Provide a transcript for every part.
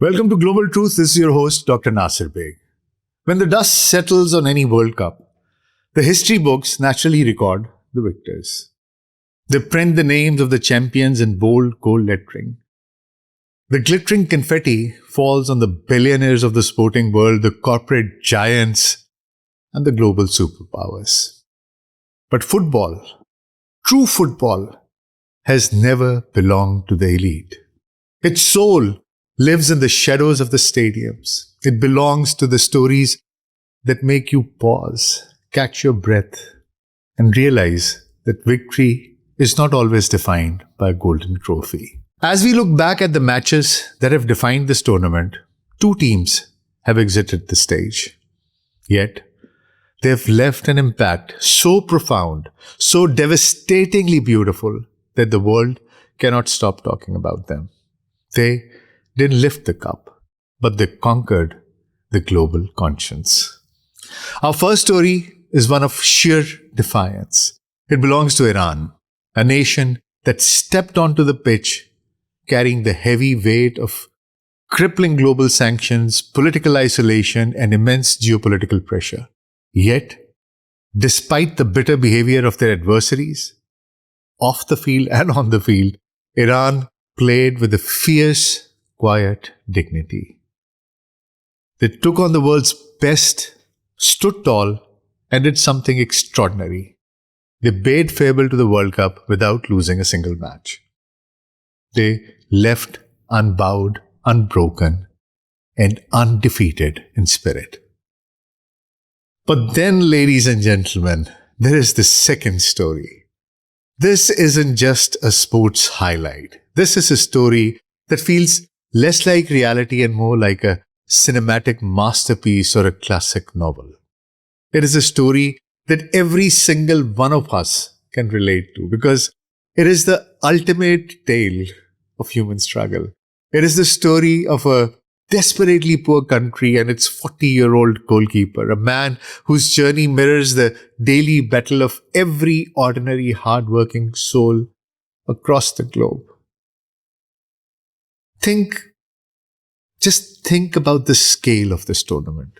Welcome to Global Truth. This is your host, Dr. Nasir Baig. When the dust settles on any World Cup, the history books naturally record the victors. They print the names of the champions in bold gold lettering. The glittering confetti falls on the billionaires of the sporting world, the corporate giants, and the global superpowers. But football, true football, has never belonged to the elite. Its soul lives in the shadows of the stadiums. It belongs to the stories that make you pause, catch your breath, and realize that victory is not always defined by a golden trophy. As we look back at the matches that have defined this tournament, two teams have exited the stage. Yet, they have left an impact so profound, so devastatingly beautiful, that the world cannot stop talking about them. They didn't lift the cup, but they conquered the global conscience. Our first story is one of sheer defiance. It belongs to Iran, a nation that stepped onto the pitch carrying the heavy weight of crippling global sanctions, political isolation, and immense geopolitical pressure. Yet, despite the bitter behavior of their adversaries, off the field and on the field, Iran played with a fierce, quiet dignity. They took on the world's best, stood tall, and did something extraordinary. They bade farewell to the World Cup without losing a single match. They left unbowed, unbroken, and undefeated in spirit. But then, ladies and gentlemen, there is the second story. This isn't just a sports highlight. This is a story that feels less like reality and more like a cinematic masterpiece or a classic novel. It is a story that every single one of us can relate to because it is the ultimate tale of human struggle. It is the story of a desperately poor country and its 40-year-old goalkeeper, a man whose journey mirrors the daily battle of every ordinary hard-working soul across the globe. Just think about the scale of this tournament.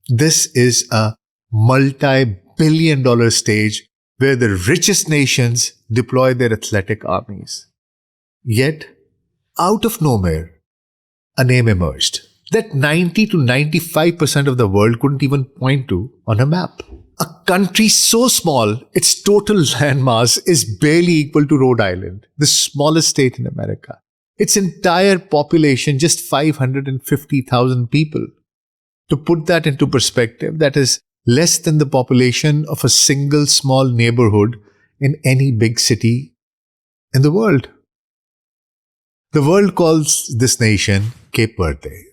This is a multi-billion-dollar stage where the richest nations deploy their athletic armies. Yet, out of nowhere, a name emerged that 90 to 95% of the world couldn't even point to on a map. A country so small, its total landmass is barely equal to Rhode Island, the smallest state in America. Its entire population, just 550,000 people. To put that into perspective, that is less than the population of a single small neighborhood in any big city in the world. The world calls this nation Cape Verde.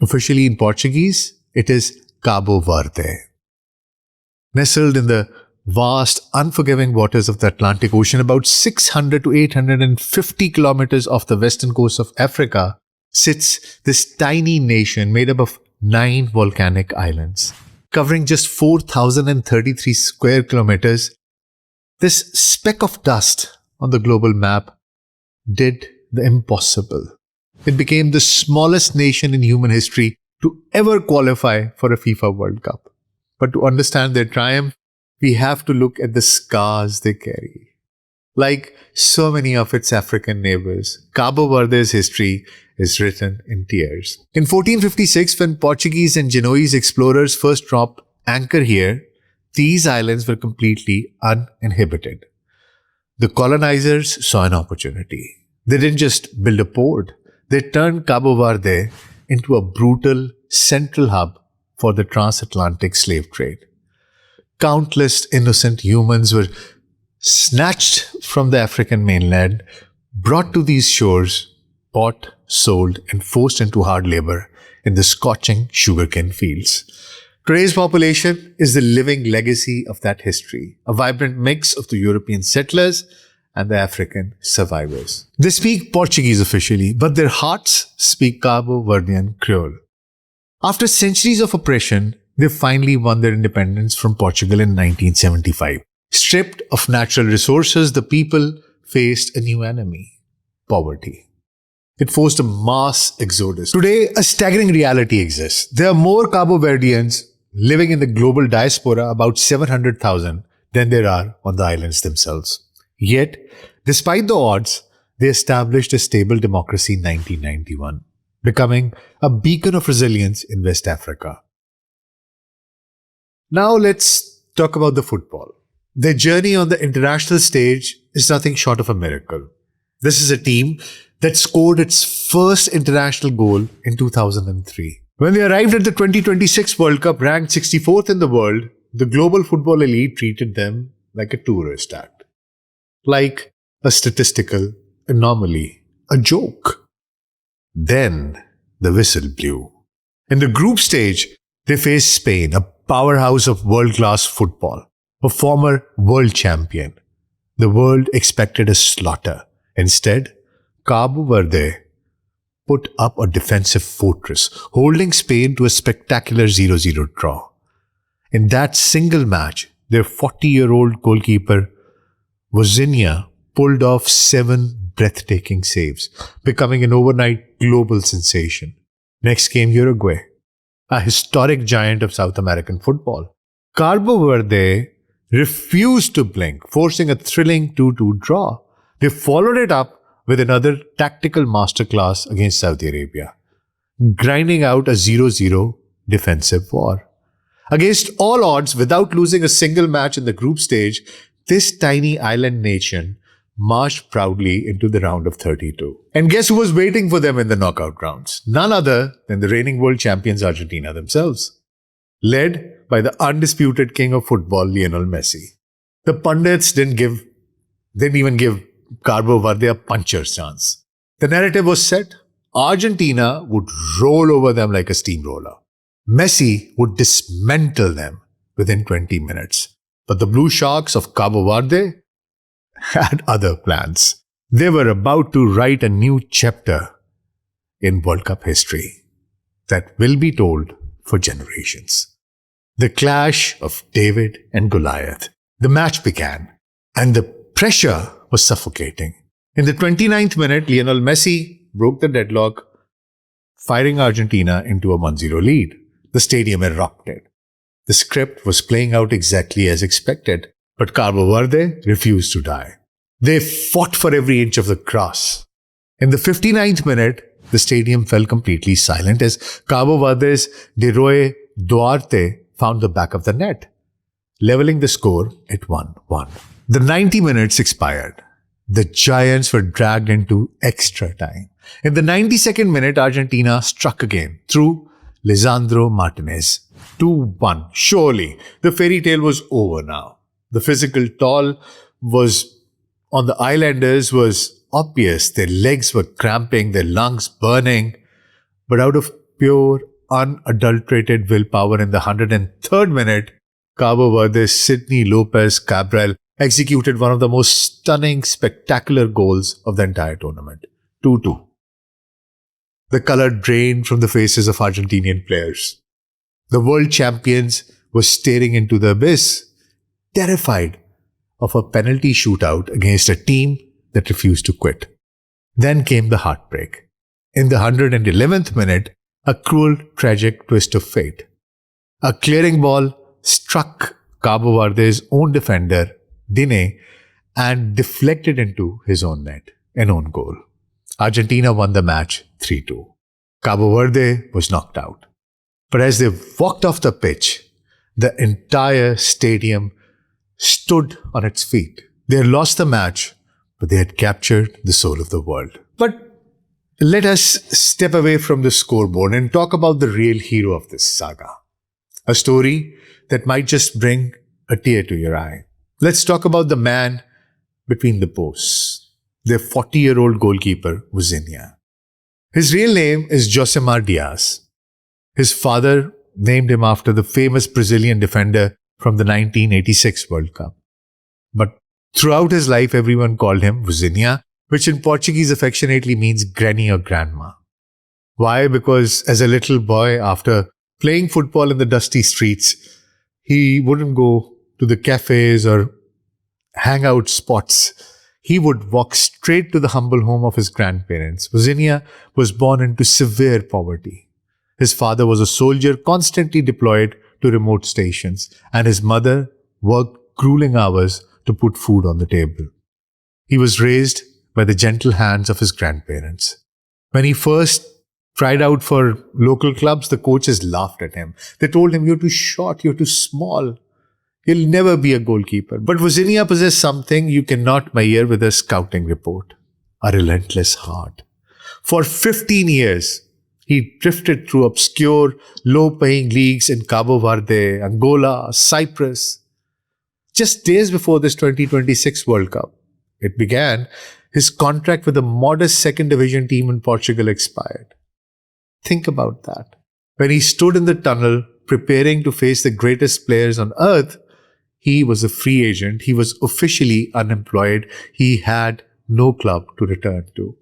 Officially in Portuguese, it is Cabo Verde. Nestled in the vast, unforgiving waters of the Atlantic Ocean, about 600 to 850 kilometers off the western coast of Africa, sits this tiny nation made up of 9 volcanic islands. Covering just 4,033 square kilometers, this speck of dust on the global map did the impossible. It became the smallest nation in human history to ever qualify for a FIFA World Cup. But to understand their triumph, we have to look at the scars they carry. Like so many of its African neighbors, Cabo Verde's history is written in tears. In 1456, when Portuguese and Genoese explorers first dropped anchor here, these islands were completely uninhabited. The colonizers saw an opportunity. They didn't just build a port, they turned Cabo Verde into a brutal central hub for the transatlantic slave trade. Countless innocent humans were snatched from the African mainland, brought to these shores, bought, sold, and forced into hard labor in the scorching sugarcane fields. Today's population is the living legacy of that history, a vibrant mix of the European settlers and the African survivors. They speak Portuguese officially, but their hearts speak Cabo Verdean Creole. After centuries of oppression, they finally won their independence from Portugal in 1975. Stripped of natural resources, the people faced a new enemy: poverty. It forced a mass exodus. Today, a staggering reality exists. There are more Cabo Verdeans living in the global diaspora, about 700,000, than there are on the islands themselves. Yet, despite the odds, they established a stable democracy in 1991, becoming a beacon of resilience in West Africa. Now let's talk about the football. Their journey on the international stage is nothing short of a miracle. This is a team that scored its first international goal in 2003. When they arrived at the 2026 World Cup ranked 64th in the world, the global football elite treated them like a tourist act, like a statistical anomaly, a joke. Then the whistle blew. In the group stage, they faced Spain, a powerhouse of world-class football, a former world champion. The world expected a slaughter. Instead, Cabo Verde put up a defensive fortress, holding Spain to a spectacular 0-0 draw. In that single match, their 40-year-old goalkeeper, Vozinha, pulled off 7 breathtaking saves, becoming an overnight global sensation. Next came Uruguay, a historic giant of South American football. Cabo Verde refused to blink, forcing a thrilling 2-2 draw. They followed it up with another tactical masterclass against Saudi Arabia, grinding out a 0-0 defensive war. Against all odds, without losing a single match in the group stage, this tiny island nation marched proudly into the round of 32. And guess who was waiting for them in the knockout rounds? None other than the reigning world champions Argentina themselves, led by the undisputed king of football, Lionel Messi. The pundits didn't even give Cabo Verde a puncher's chance. The narrative was set. Argentina would roll over them like a steamroller. Messi would dismantle them within 20 minutes. But the Blue Sharks of Cabo Verde had other plans. They were about to write a new chapter in World Cup history that will be told for generations. The clash of David and Goliath. The match began, and the pressure was suffocating. In the 29th minute, Lionel Messi broke the deadlock, firing Argentina into a 1-0 lead. The stadium erupted. The script was playing out exactly as expected, but Cabo Verde refused to die. They fought for every inch of the grass. In the 59th minute, the stadium fell completely silent as Cabo Verde's Leroy Duarte found the back of the net, leveling the score at 1-1. The 90 minutes expired. The Giants were dragged into extra time. In the 92nd minute, Argentina struck again through Lisandro Martinez. 2-1. Surely, the fairy tale was over now. The physical toll on the islanders was obvious. Their legs were cramping, their lungs burning. But out of pure, unadulterated willpower in the 103rd minute, Cabo Verde's Sidney Lopez Cabral executed one of the most stunning, spectacular goals of the entire tournament. 2-2. The color drained from the faces of Argentinian players. The world champions were staring into the abyss, terrified of a penalty shootout against a team that refused to quit. Then came the heartbreak. In the 111th minute, a cruel, tragic twist of fate. A clearing ball struck Cabo Verde's own defender, Dine, and deflected into his own net, an own goal. Argentina won the match 3-2. Cabo Verde was knocked out. But as they walked off the pitch, the entire stadium stood on its feet. They had lost the match, but they had captured the soul of the world. But let us step away from the scoreboard and talk about the real hero of this saga. A story that might just bring a tear to your eye. Let's talk about the man between the posts, their 40-year-old goalkeeper, Vozinha. His real name is Josemar Diaz. His father named him after the famous Brazilian defender from the 1986 World Cup. But throughout his life, everyone called him Vozinha, which in Portuguese affectionately means granny or grandma. Why? Because as a little boy, after playing football in the dusty streets, he wouldn't go to the cafes or hangout spots. he would walk straight to the humble home of his grandparents. Vozinha was born into severe poverty. His father was a soldier constantly deployed to remote stations, and his mother worked grueling hours to put food on the table. He was raised by the gentle hands of his grandparents. When he first tried out for local clubs, the coaches laughed at him. They told him, "You're too short, you're too small. You'll never be a goalkeeper." But Vozinha possessed something you cannot measure with a scouting report: a relentless heart. For 15 years, he drifted through obscure, low-paying leagues in Cabo Verde, Angola, Cyprus. Just days before this 2026 World Cup, it began, his contract with a modest second division team in Portugal expired. Think about that. When he stood in the tunnel preparing to face the greatest players on earth, he was a free agent. He was officially unemployed. He had no club to return to.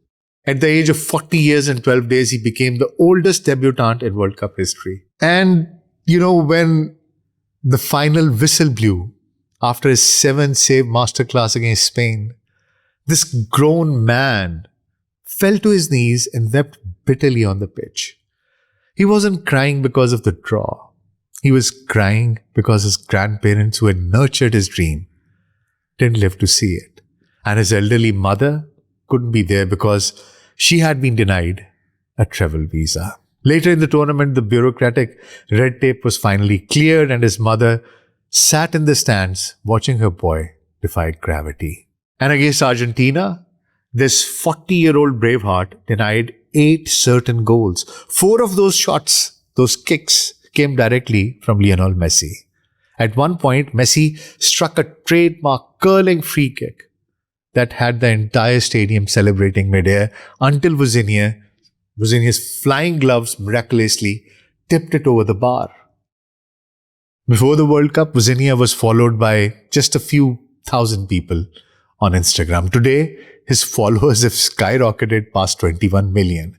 At the age of 40 years and 12 days, he became the oldest debutant in World Cup history. And, when the final whistle blew after his 7-save masterclass against Spain, this grown man fell to his knees and wept bitterly on the pitch. He wasn't crying because of the draw. He was crying because his grandparents, who had nurtured his dream, didn't live to see it. And his elderly mother couldn't be there because she had been denied a travel visa. Later in the tournament, the bureaucratic red tape was finally cleared, and his mother sat in the stands watching her boy defy gravity. And against Argentina, this 40-year-old Braveheart denied 8 certain goals. 4 of those shots, those kicks, came directly from Lionel Messi. At one point, Messi struck a trademark curling free kick that had the entire stadium celebrating midair until Vozinha's flying gloves miraculously tipped it over the bar. Before the World Cup, Vozinha was followed by just a few thousand people on Instagram. Today, his followers have skyrocketed past 21 million.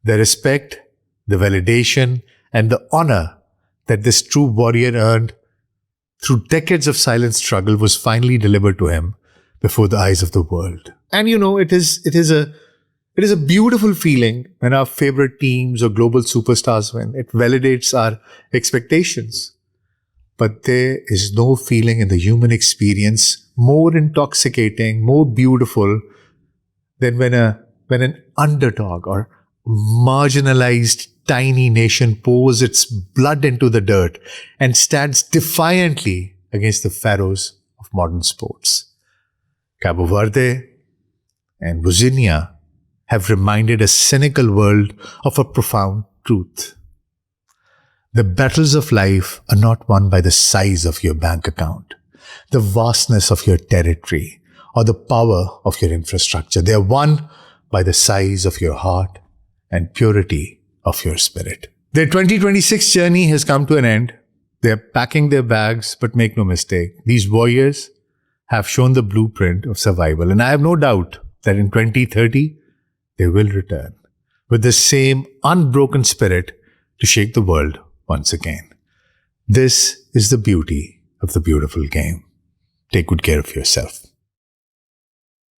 The respect, the validation, and the honor that this true warrior earned through decades of silent struggle was finally delivered to him before the eyes of the world. And it is a beautiful feeling when our favorite teams or global superstars win. It validates our expectations. But there is no feeling in the human experience more intoxicating, more beautiful than when an underdog or marginalized tiny nation pours its blood into the dirt and stands defiantly against the pharaohs of modern sports. Cabo Verde and Vozinha have reminded a cynical world of a profound truth. The battles of life are not won by the size of your bank account, the vastness of your territory, or the power of your infrastructure. They are won by the size of your heart and purity of your spirit. Their 2026 journey has come to an end. They are packing their bags, but make no mistake, these warriors have shown the blueprint of survival. And I have no doubt that in 2030, they will return with the same unbroken spirit to shake the world once again. This is the beauty of the beautiful game. Take good care of yourself.